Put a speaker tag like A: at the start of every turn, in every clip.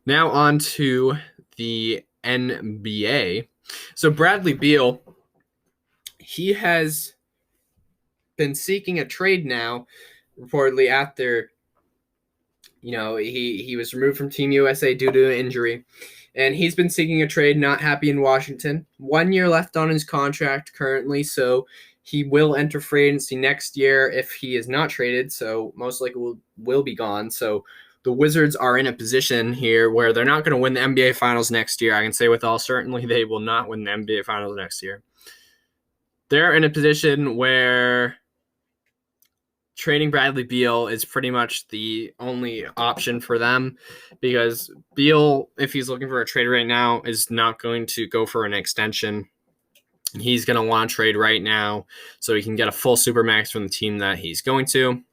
A: Now on to the NBA. So Bradley Beal, he has been seeking a trade now, reportedly after he was removed from Team USA due to an injury, and he's been seeking a trade. Not happy in Washington. 1 year left on his contract currently, so he will enter free agency next year if he is not traded. So most likely will be gone. So the Wizards are in a position here where they're not going to win the NBA Finals next year. I can say with all certainty they will not win the NBA Finals next year. They're in a position where trading Bradley Beal is pretty much the only option for them, because Beal, if he's looking for a trade right now, is not going to go for an extension. He's going to want to trade right now so he can get a full supermax from the team that he's going to.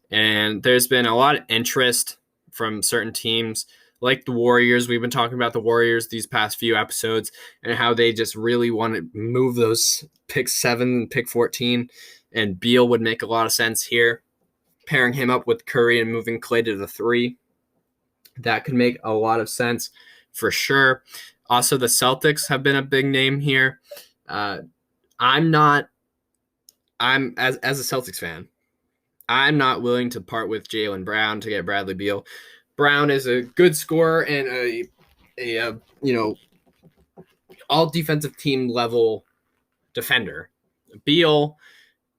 A: And there's been a lot of interest from certain teams like the Warriors. We've been talking about the Warriors these past few episodes and how they just really want to move those pick 7, pick 14, and Beal would make a lot of sense here. Pairing him up with Curry and moving Clay to the 3, that could make a lot of sense for sure. Also, the Celtics have been a big name here. I'm as a Celtics fan, I'm not willing to part with Jaylen Brown to get Bradley Beal. Brown is a good scorer and a all defensive team level defender. Beal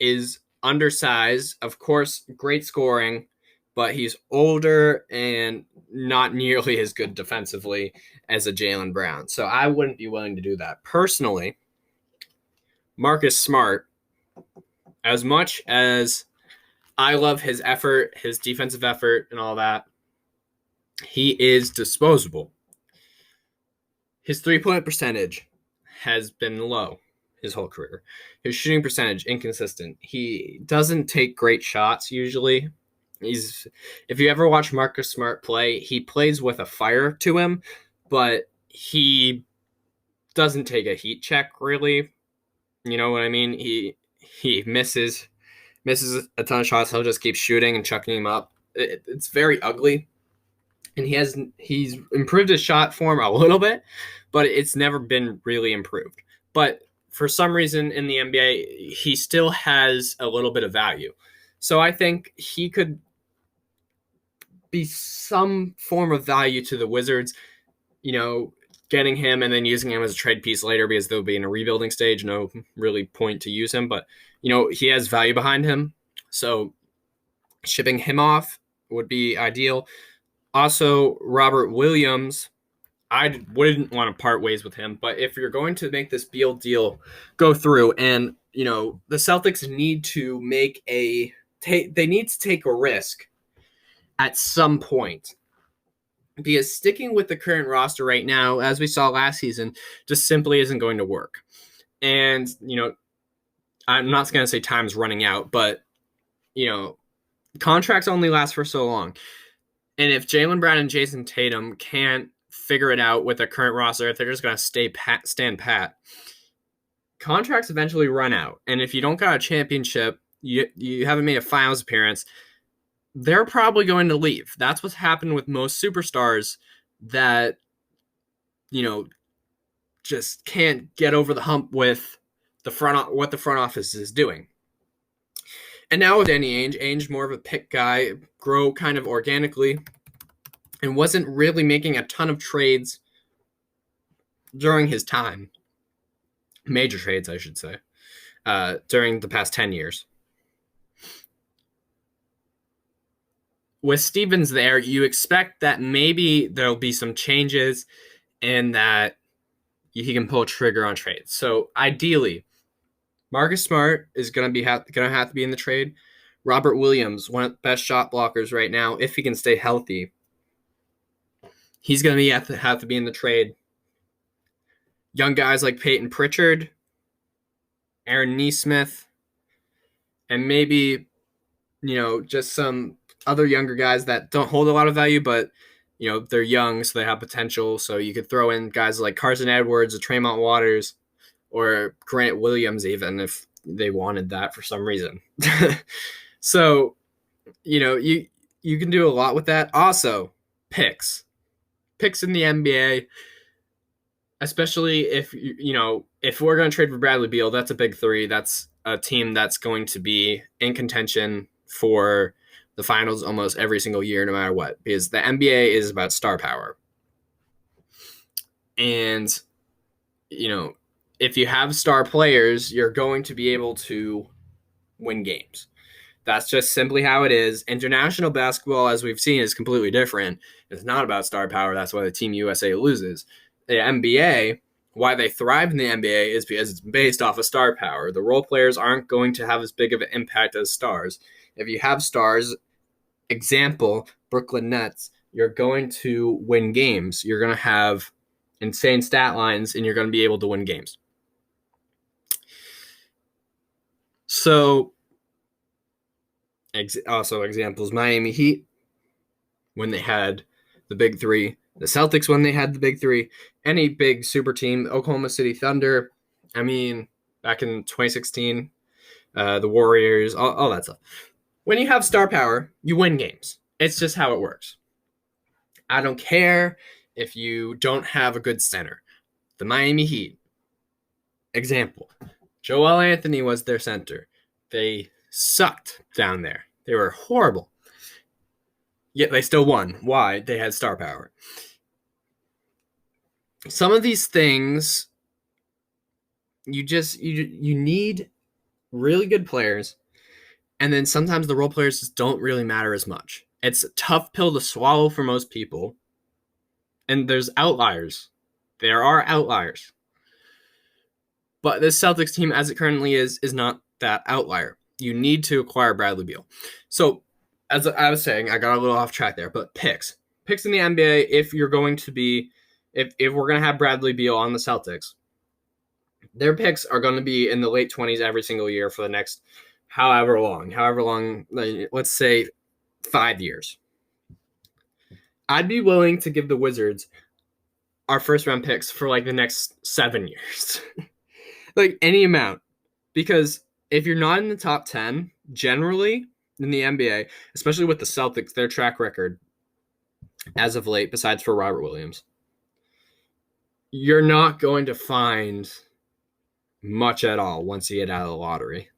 A: is undersized, of course, great scoring, but he's older and not nearly as good defensively as a Jaylen Brown. So I wouldn't be willing to do that. Personally, Marcus Smart, as much as I love his effort, his defensive effort and all that, he is disposable. His three-point percentage has been low his whole career. His shooting percentage, inconsistent. He doesn't take great shots usually. If you ever watch Marcus Smart play, he plays with a fire to him, but he doesn't take a heat check really. You know what I mean? He misses a ton of shots. He'll just keep shooting and chucking him up. It's very ugly. And he's improved his shot form a little bit, but it's never been really improved. But for some reason in the NBA, he still has a little bit of value. So I think he could be some form of value to the Wizards, getting him and then using him as a trade piece later because they'll be in a rebuilding stage. No really point to use him, but, he has value behind him. So shipping him off would be ideal. Also, Robert Williams, I wouldn't want to part ways with him, but if you're going to make this Beal deal go through, and the Celtics need to they need to take a risk at some point, because sticking with the current roster right now, as we saw last season, just simply isn't going to work. And I'm not going to say time's running out, but contracts only last for so long. And if Jaylen Brown and Jason Tatum can't figure it out with their current roster, if they're just going to stand pat, contracts eventually run out. And if you don't got a championship, you haven't made a finals appearance, they're probably going to leave. That's what's happened with most superstars that, just can't get over the hump with what the front office is doing. And now with Danny Ainge, more of a pick guy, grow kind of organically, and wasn't really making a ton of trades during his time. Major trades, I should say, during the past 10 years. With Stevens there, you expect that maybe there'll be some changes and that he can pull a trigger on trades. So ideally, Marcus Smart is going to have to be in the trade. Robert Williams, one of the best shot blockers right now, if he can stay healthy, he's going to have to be in the trade. Young guys like Peyton Pritchard, Aaron Nesmith, and maybe, just some other younger guys that don't hold a lot of value, but, they're young, so they have potential. So you could throw in guys like Carson Edwards or Tremont Waters or Grant Williams even if they wanted that for some reason. So, you can do a lot with that. Also, picks. picks in the NBA, especially if if we're going to trade for Bradley Beal, that's a big three. That's a team that's going to be in contention for the finals almost every single year, no matter what, because the NBA is about star power. And, if you have star players, you're going to be able to win games. That's just simply how it is. International basketball, as we've seen, is completely different. It's not about star power. That's why the Team USA loses. The NBA, why they thrive in the NBA is because it's based off of star power. The role players aren't going to have as big of an impact as stars. If you have stars, example, Brooklyn Nets, you're going to win games. You're going to have insane stat lines, and you're going to be able to win games. So, also examples, Miami Heat, when they had the big three, the Celtics when they had the big three, any big super team, Oklahoma City Thunder, back in 2016, the Warriors, all that stuff. When you have star power, you win games. It's just how it works. I don't care if you don't have a good center. The Miami Heat, example, Joel Anthony was their center. They sucked down there. They were horrible. Yet they still won. Why? They had star power. Some of these things, you need really good players, and then sometimes the role players just don't really matter as much. It's a tough pill to swallow for most people, and there's outliers. There are outliers. But this Celtics team, as it currently is not that outlier. You need to acquire Bradley Beal. So, as I was saying, I got a little off track there, but picks in the NBA, if you're going to be, if we're going to have Bradley Beal on the Celtics, their picks are going to be in the late 20s every single year for the next however long, let's say 5 years. I'd be willing to give the Wizards our first round picks for like the next 7 years. Like any amount. Because if you're not in the top 10, generally in the NBA, especially with the Celtics, their track record as of late, besides for Robert Williams, you're not going to find much at all once you get out of the lottery.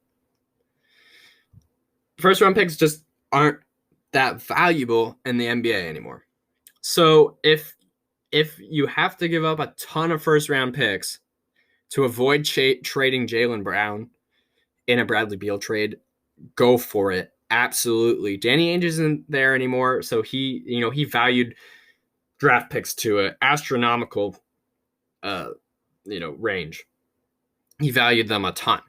A: First round picks just aren't that valuable in the NBA anymore. So if you have to give up a ton of first round picks to avoid trading Jaylen Brown in a Bradley Beal trade, go for it. Absolutely. Danny Ainge isn't there anymore, so he valued draft picks to an astronomical range. He valued them a ton.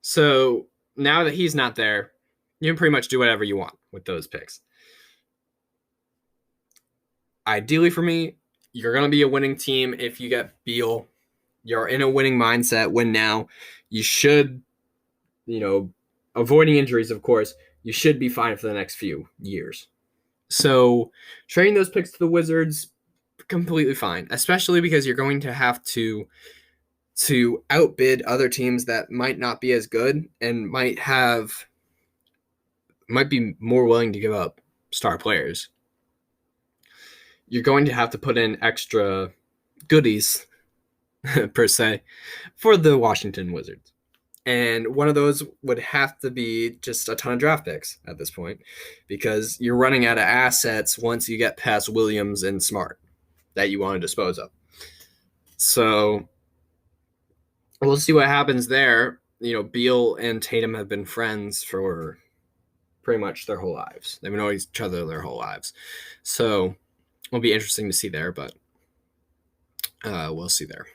A: So now that he's not there, you can pretty much do whatever you want with those picks. Ideally for me, you're going to be a winning team if you get Beal. You're in a winning mindset. Win now. You should, avoiding injuries, of course, you should be fine for the next few years. So trading those picks to the Wizards, completely fine, especially because you're going to have to outbid other teams that might not be as good and might be more willing to give up star players. You're going to have to put in extra goodies, per se, for the Washington Wizards. And one of those would have to be just a ton of draft picks at this point, because you're running out of assets once you get past Williams and Smart that you want to dispose of. So we'll see what happens there. Beal and Tatum have been friends for pretty much their whole lives. They've known each other their whole lives. So it'll be interesting to see there, but we'll see there.